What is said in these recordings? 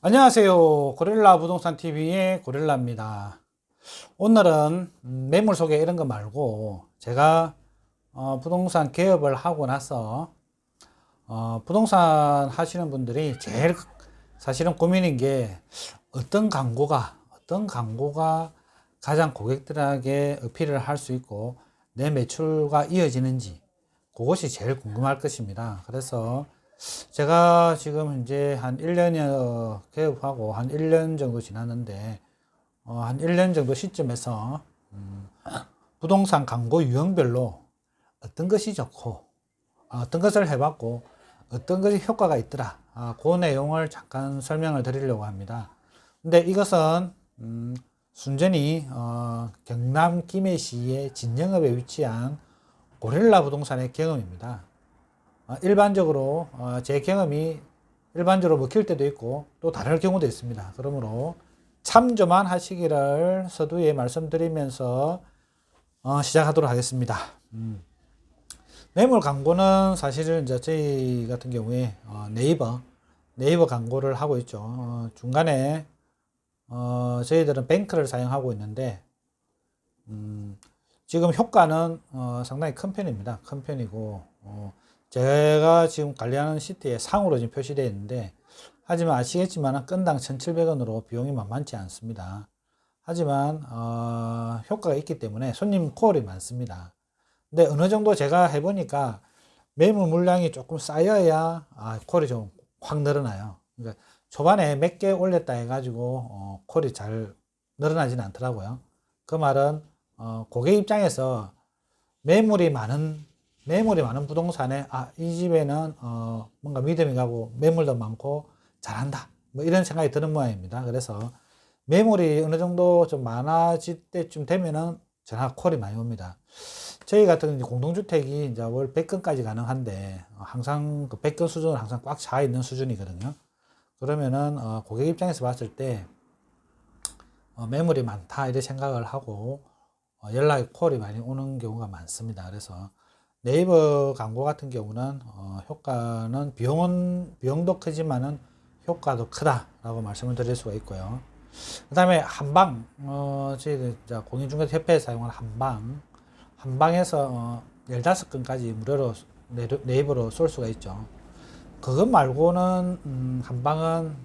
안녕하세요. 고릴라 부동산 TV의 고릴라입니다. 오늘은 매물 소개 이런 거 말고 제가 부동산 개업을 하고 나서 부동산 하시는 분들이 제일 사실은 고민인 게 어떤 광고가 가장 고객들에게 어필을 할 수 있고 내 매출과 이어지는지 그것이 제일 궁금할 것입니다. 그래서 제가 지금 이제 한 1년여 개업하고 한 1년 정도 지났는데, 한 1년 정도 시점에서, 부동산 광고 유형별로 어떤 것이 좋고, 어떤 것을 해봤고, 어떤 것이 효과가 있더라. 그 내용을 잠깐 설명을 드리려고 합니다. 근데 이것은, 순전히, 경남 김해시의 진영읍에 위치한 고릴라 부동산의 경험입니다. 일반적으로 제 경험이 일반적으로 먹힐 때도 있고 또 다를 경우도 있습니다. 그러므로 참조만 하시기를 서두에 말씀드리면서 시작하도록 하겠습니다. 매물 광고는 사실은 이제 저희 같은 경우에 네이버 광고를 하고 있죠. 중간에 저희들은 뱅크를 사용하고 있는데 지금 효과는 상당히 큰 편입니다. 큰 편이고 제가 지금 관리하는 시트에 상으로 지금 표시되어 있는데, 하지만 아시겠지만 건당 1,700원으로 비용이 만만치 않습니다. 하지만 효과가 있기 때문에 손님 콜이 많습니다. 근데 어느 정도 제가 해보니까 매물 물량이 조금 쌓여야 콜이 좀 확 늘어나요. 그러니까 초반에 몇 개 올렸다 해가지고 콜이 잘 늘어나지는 않더라고요. 그 말은 고객 입장에서 매물이 많은 부동산에 이 집에는 뭔가 믿음이 가고 매물도 많고 잘한다 뭐 이런 생각이 드는 모양입니다. 그래서 매물이 어느 정도 좀 많아질 때쯤 되면은 전화 콜이 많이 옵니다. 저희 같은 공동주택이 이제 월 100건까지 가능한데 항상 그 100건 수준은 항상 꽉 차 있는 수준이거든요. 그러면은 고객 입장에서 봤을 때 매물이 많다 이렇게 생각을 하고 연락이 콜이 많이 오는 경우가 많습니다. 그래서 네이버 광고 같은 경우는 효과는 비용도 크지만은 효과도 크다라고 말씀을 드릴 수가 있고요. 그 다음에 한방 저희들 공인중개협회에서 사용하는 한방에서 15건까지 무료로 네이버로 쏠 수가 있죠. 그것 말고는 한방은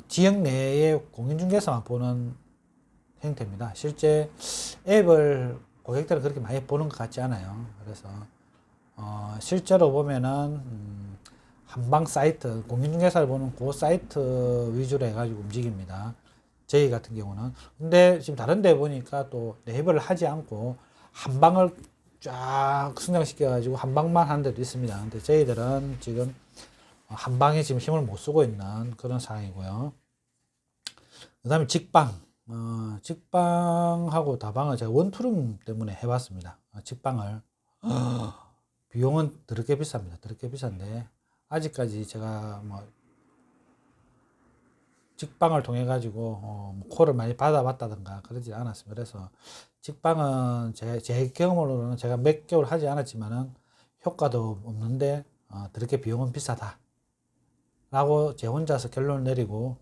지역 내의 공인중개사만 보는 형태입니다. 실제 앱을 고객들은 그렇게 많이 보는 것 같지 않아요. 그래서 실제로 보면은 한방 사이트, 공인중개사를 보는 그 사이트 위주로 해가지고 움직입니다. 저희 같은 경우는. 근데 지금 다른 데 보니까 또 네이버를 하지 않고 한방을 쫙 성장시켜가지고 한방만 하는 데도 있습니다. 근데 저희들은 지금 한방에 지금 힘을 못 쓰고 있는 그런 상황이고요. 그 다음에 직방하고 다방을 제가 원투룸 때문에 해봤습니다. 직방을. 비용은 더럽게 비쌉니다. 더럽게 비싼데, 아직까지 제가 뭐, 직방을 통해 가지고, 콜을 많이 받아봤다든가 그러지 않았습니다. 그래서 직방은 제 경험으로는 제가 몇 개월 하지 않았지만은 효과도 없는데, 더럽게 비용은 비싸다. 라고 제 혼자서 결론을 내리고,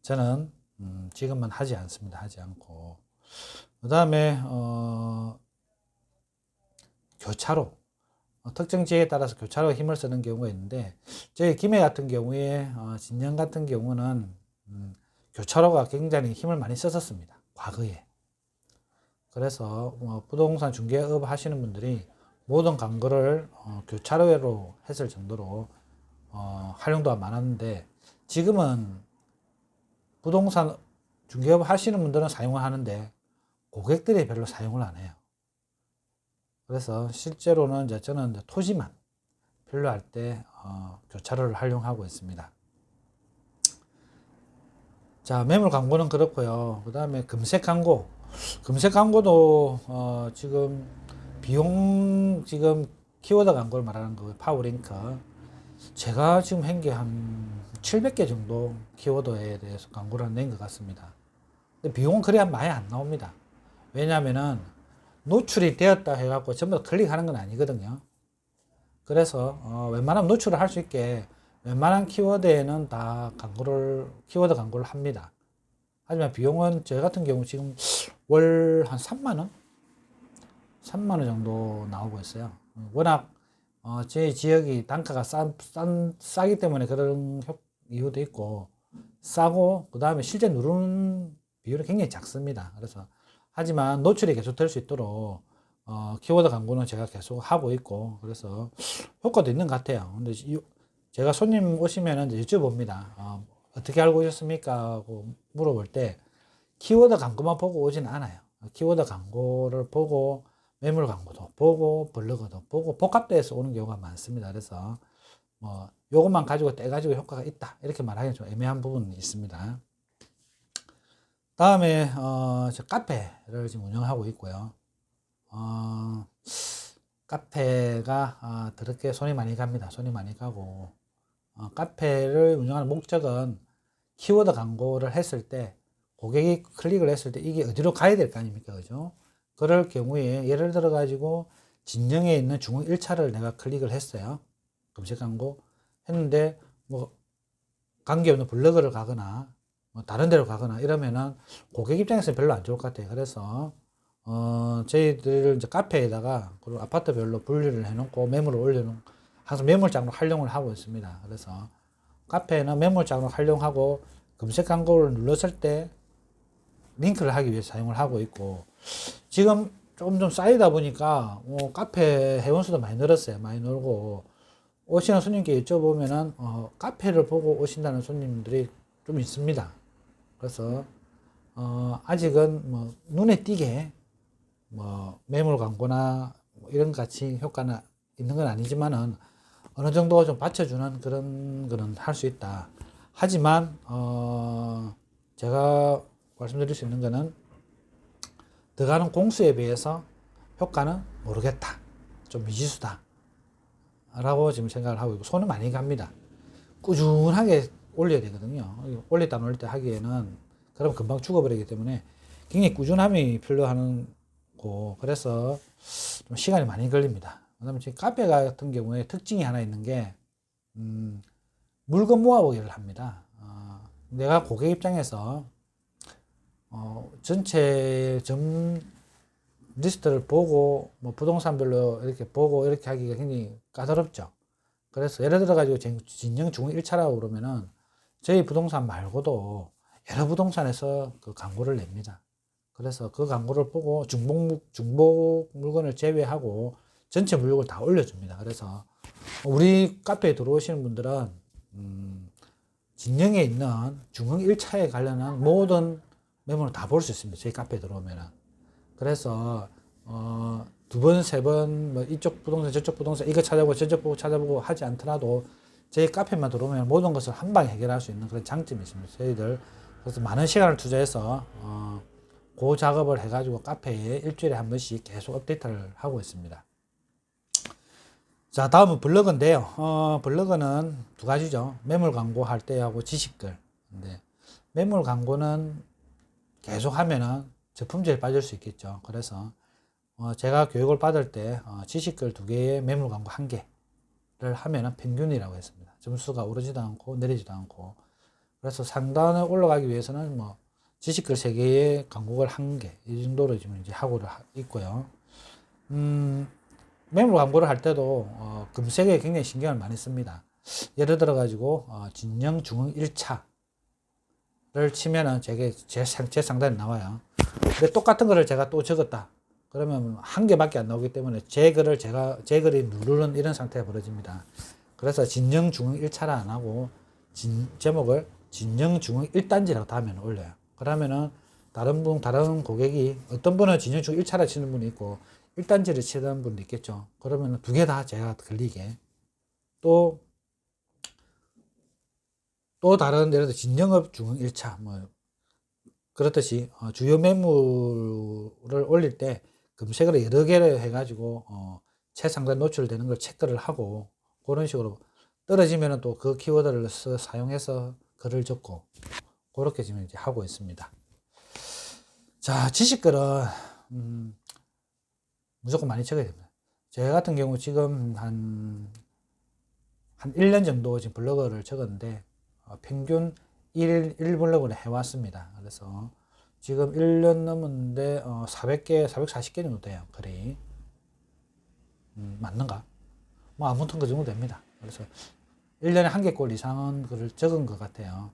저는 지금은 하지 않습니다. 하지 않고. 그 다음에, 교차로. 특정 지역에 따라서 교차로 힘을 쓰는 경우가 있는데, 저희 김해 같은 경우에, 진영 같은 경우는, 교차로가 굉장히 힘을 많이 썼었습니다. 과거에. 그래서, 부동산 중개업 하시는 분들이 모든 광고를 교차로로 했을 정도로, 활용도가 많았는데, 지금은 부동산 중개업 하시는 분들은 사용을 하는데 고객들이 별로 사용을 안 해요. 그래서 실제로는 이제 저는 이제 토지만 필요할 때 교차로를 활용하고 있습니다. 자, 매물 광고는 그렇고요. 그 다음에 검색 광고도 지금 키워드 광고를 말하는 거예요. 파워링크. 제가 지금 한 게 한 700개 정도 키워드에 대해서 광고를 낸 것 같습니다. 근데 비용은 그리 많이 안 나옵니다. 왜냐면은 노출이 되었다 해갖고 전부 다 클릭하는 건 아니거든요. 그래서 웬만하면 노출을 할 수 있게 웬만한 키워드에는 다 키워드 광고를 합니다. 하지만 비용은 저 같은 경우 지금 월 한 3만 원? 3만 원 정도 나오고 있어요. 워낙 제 지역이 단가가 싸기 때문에 그런 이유도 있고, 싸고 그 다음에 실제 누르는 비율이 굉장히 작습니다. 그래서 하지만 노출이 계속 될 수 있도록 키워드 광고는 제가 계속 하고 있고, 그래서 효과도 있는 것 같아요. 근데 제가 손님 오시면은 여쭤봅니다. 어떻게 알고 오셨습니까? 하고 물어볼 때 키워드 광고만 보고 오진 않아요. 키워드 광고를 보고 매물 광고도 보고 블로그도 보고 복합돼서 오는 경우가 많습니다. 그래서 뭐 요것만 가지고 떼가지고 효과가 있다 이렇게 말하기는 좀 애매한 부분이 있습니다. 다음에 저 카페를 지금 운영하고 있고요. 카페가 더럽게 손이 많이 갑니다. 손이 많이 가고, 카페를 운영하는 목적은 키워드 광고를 했을 때 고객이 클릭을 했을 때 이게 어디로 가야 될 거 아닙니까? 그죠? 그럴 경우에 예를 들어 가지고 진영에 있는 중흥 1차를 내가 클릭을 했어요. 검색 광고 했는데 뭐 관계없는 블로그를 가거나 뭐 다른 데로 가거나 이러면은 고객 입장에서는 별로 안 좋을 것 같아요. 그래서 저희들 이제 카페에다가 그리고 아파트별로 분류를 해놓고 매물을 올려놓은 항상 매물장으로 활용을 하고 있습니다. 그래서 카페는 매물장으로 활용하고 검색 광고를 눌렀을 때 링크를 하기 위해서 사용을 하고 있고, 지금 좀 쌓이다 보니까 카페 회원수도 많이 늘었어요. 많이 늘고 오시는 손님께 여쭤보면은 카페를 보고 오신다는 손님들이 좀 있습니다. 그래서 아직은 뭐 눈에 띄게 뭐 매물 광고나 뭐 이런 같이 효과는 있는 건 아니지만은 어느 정도 좀 받쳐주는 그런 거는 할 수 있다. 하지만 제가 말씀드릴 수 있는 거는 들어가는 공수에 비해서 효과는 모르겠다. 좀 미지수다. 라고 지금 생각을 하고 있고, 손은 많이 갑니다. 꾸준하게 올려야 되거든요. 올렸다 올렸다 하기에는 그럼 금방 죽어버리기 때문에 굉장히 꾸준함이 필요한 거. 그래서 좀 시간이 많이 걸립니다. 그다음에 지금 카페 같은 경우에 특징이 하나 있는 게 물건 모아보기를 합니다. 내가 고객 입장에서 전체 점 리스트를 보고 뭐 부동산별로 이렇게 보고 이렇게 하기가 굉장히 까다롭죠. 그래서 예를 들어 가지고 진영 중흥 1차라고 그러면은 저희 부동산 말고도 여러 부동산에서 그 광고를 냅니다. 그래서 그 광고를 보고 중복 물건을 제외하고 전체 물건을 다 올려줍니다. 그래서 우리 카페에 들어오시는 분들은 진영에 있는 중흥 1차에 관련한 모든 매물을 다 볼 수 있습니다. 저희 카페에 들어오면은. 그래서 두 번, 세 번, 뭐 이쪽 부동산, 저쪽 부동산, 이거 찾아보고 저쪽 보고 찾아보고 하지 않더라도 저희 카페만 들어오면 모든 것을 한 방에 해결할 수 있는 그런 장점이 있습니다. 저희들 그래서 많은 시간을 투자해서 그 작업을 해가지고 카페에 일주일에 한 번씩 계속 업데이트를 하고 있습니다. 자, 다음은 블로그인데요. 블로그는 두 가지죠. 매물 광고 할 때하고 지식글. 근데 매물 광고는 계속 하면은 저품질에 빠질 수 있겠죠. 그래서 제가 교육을 받을 때 지식글 2개에 매물 광고 1개를 하면은 평균이라고 했습니다. 점수가 오르지도 않고 내리지도 않고. 그래서 상단에 올라가기 위해서는 뭐 지식글 3개에 광고글 1개 이 정도로 지금 이제 하고 있고요. 매물 광고를 할 때도 검색에 굉장히 신경을 많이 씁니다. 예를 들어 가지고 진영 중흥 1차를 치면은 제 상단에 나와요. 근데 똑같은 거를 제가 또 적었다. 그러면 1개밖에 안 나오기 때문에 제 글이 누르는 이런 상태가 벌어집니다. 그래서 진영 중흥 1차라 안 하고 제목을 진영 중흥 1단지라고 다음에 올려요. 그러면은 다른 고객이 어떤 분은 진영 중흥 1차라 치는 분이 있고 1단지를 치는 분도 있겠죠. 그러면 2개 다 제가 걸리게 또 다른 예를 들어 진영업 중흥 1차 뭐 그렇듯이 주요 매물을 올릴 때 검색을 여러 개를 해가지고 최상단 노출되는 걸 체크를 하고 그런 식으로 떨어지면은 또 그 키워드를 사용해서 글을 적고 그렇게 지금 이제 하고 있습니다. 자, 지식글은 무조건 많이 적어야 됩니다. 제 같은 경우 지금 한 한 1년 정도 지금 블로그를 적었는데, 평균 1블로그를 해왔습니다. 그래서 지금 1년 넘었는데, 400개, 440개 정도 돼요, 글이. 맞는가? 뭐, 아무튼 그 정도 됩니다. 그래서 1년에 한 개꼴 이상은 글을 적은 것 같아요.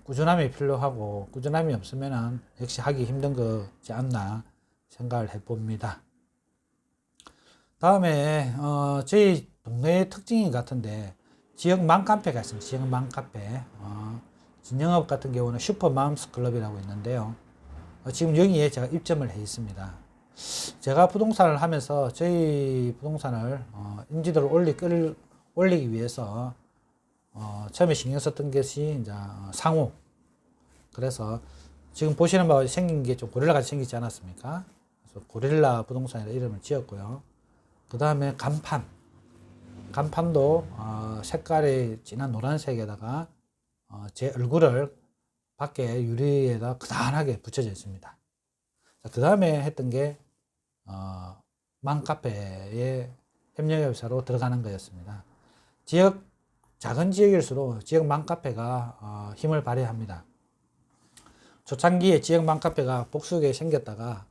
꾸준함이 필요하고, 꾸준함이 없으면은 역시 하기 힘든 거지 않나 생각을 해봅니다. 다음에, 저희 동네의 특징이 같은데, 지역 맘카페가 있습니다. 지역 맘카페. 진영업 같은 경우는 슈퍼맘스 클럽이라고 있는데요. 지금 여기에 제가 입점을 해 있습니다. 제가 부동산을 하면서 저희 부동산을 인지도를 올리기 위해서 처음에 신경 썼던 것이 이제 상호. 그래서 지금 보시는 바와 생긴 게 좀 고릴라 같이 생기지 않았습니까? 그래서 고릴라 부동산이라 이름을 지었고요. 그 다음에 간판도 색깔이 진한 노란색에다가 제 얼굴을 밖에 유리에다 그단하게 붙여져 있습니다. 그 다음에 했던 게 맘카페의 협력회사로 들어가는 거였습니다. 작은 지역일수록 지역 맘카페가 힘을 발휘합니다. 초창기에 지역 맘카페가 복수하게 생겼다가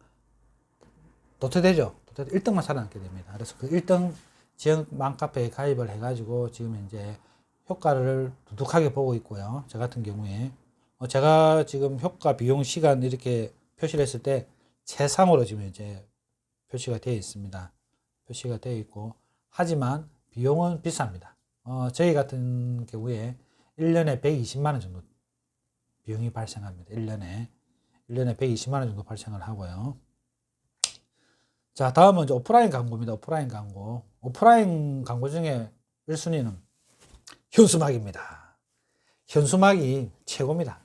도태되죠. 1등만 살아남게 됩니다. 그래서 그 1등 지역 맘카페에 가입을 해가지고 지금 현재 효과를 두둑하게 보고 있고요. 저 같은 경우에 제가 지금 효과, 비용, 시간 이렇게 표시를 했을 때 최상으로 지금 이제 표시가 되어 있습니다. 표시가 되어 있고, 하지만 비용은 비쌉니다. 저희 같은 경우에 1년에 120만원 정도 비용이 발생합니다. 1년에 120만원 정도 발생을 하고요. 자, 다음은 이제 오프라인 광고입니다. 오프라인 광고 중에 1순위는 현수막입니다. 현수막이 최고입니다.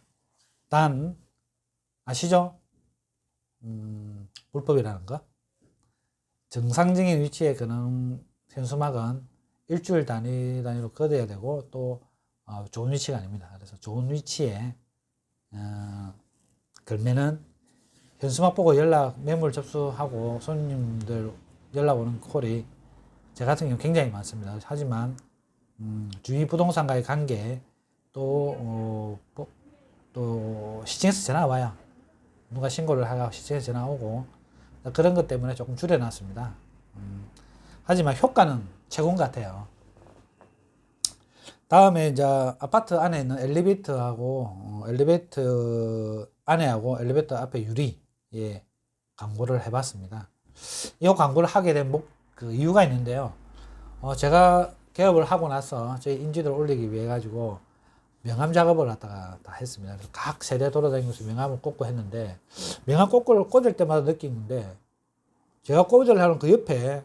단, 아시죠? 불법이라는 거. 정상적인 위치에 그는 현수막은 일주일 단위로 걷어야 되고, 또 좋은 위치가 아닙니다. 그래서 좋은 위치에 걸면은 현수막 보고 매물 접수하고 손님들 연락 오는 콜이 제 같은 경우 굉장히 많습니다. 하지만 주위 부동산과의 관계, 또 시청에서 전화 와요. 누가 신고를 하고 시청에서 전화 오고, 그런 것 때문에 조금 줄여놨습니다. 하지만 효과는 최고인 것 같아요. 다음에 이제 아파트 안에 있는 엘리베이터 안에하고 엘리베이터 앞에 유리에 광고를 해봤습니다. 이 광고를 하게 된 이유가 있는데요. 제가 개업을 하고 나서 저희 인지도를 올리기 위해 가지고 명함 작업을 갖다가 다 했습니다. 그래서 각 세대 돌아다니면서 명함을 꽂고 했는데, 명함 꽂을 때마다 느끼는데, 제가 꽂으려는 그 옆에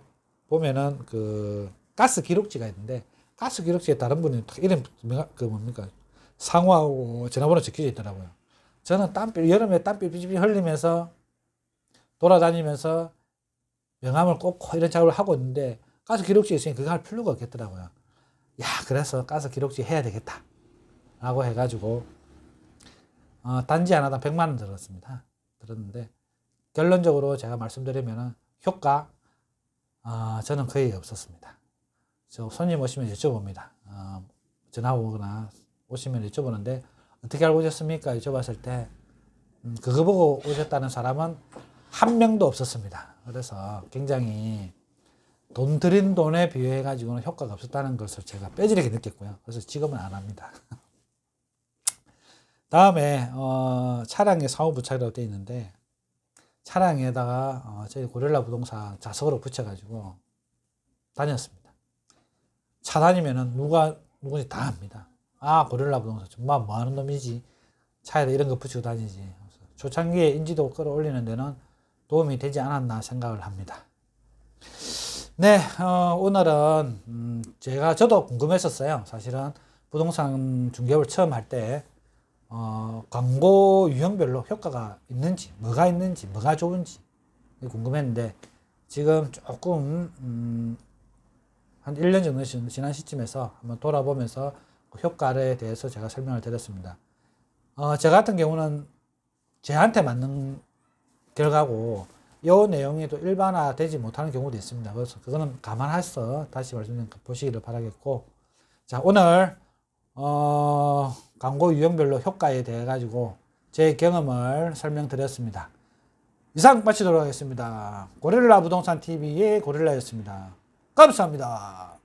보면은 그 가스 기록지가 있는데, 가스 기록지에 다른 분이 이름 상호하고 전화번호 적혀져 있더라고요. 저는 여름에 땀 삐삐삐 흘리면서 돌아다니면서 명함을 꽂고 이런 작업을 하고 있는데, 가스 기록지에 있으니 그거 할 필요가 없겠더라고요. 그래서 가스 기록지 해야 되겠다 라고 해가지고 단지 하나당 100만원 들었는데, 결론적으로 제가 말씀드리면 효과 저는 거의 없었습니다. 손님 오시면 여쭤봅니다. 전화 오거나 오시면 여쭤보는데, 어떻게 알고 오셨습니까? 여쭤봤을 때 그거 보고 오셨다는 사람은 한 명도 없었습니다. 그래서 굉장히 돈 들인 돈에 비교해 가지고는 효과가 없었다는 것을 제가 뼈저리게 느꼈고요. 그래서 지금은 안 합니다. 다음에 차량의 사후부착이라고 되어 있는데, 차량에다가 저희 고릴라 부동산 자석으로 붙여가지고 다녔습니다. 차 다니면은 누군지 다 압니다. 고릴라 부동산 정말 뭐 하는 놈이지, 차에다 이런 거 붙이고 다니지. 초창기에 인지도 끌어올리는 데는 도움이 되지 않았나 생각을 합니다. 네, 오늘은 저도 궁금했었어요. 사실은 부동산 중개업을 처음 할 때 광고 유형별로 효과가 있는지, 뭐가 좋은지 궁금했는데, 지금 조금 한 1년 정도 지난 시점에서 한번 돌아보면서 그 효과에 대해서 제가 설명을 드렸습니다. 저 같은 경우는 저한테 맞는 결과고, 이 내용이 또 일반화되지 못하는 경우도 있습니다. 그래서 그거는 감안해서 다시 말씀드린 보시기를 바라겠고, 자, 오늘 광고 유형별로 효과에 대해 가지고 제 경험을 설명드렸습니다. 이상 마치도록 하겠습니다. 고릴라 부동산 TV의 고릴라였습니다. 감사합니다.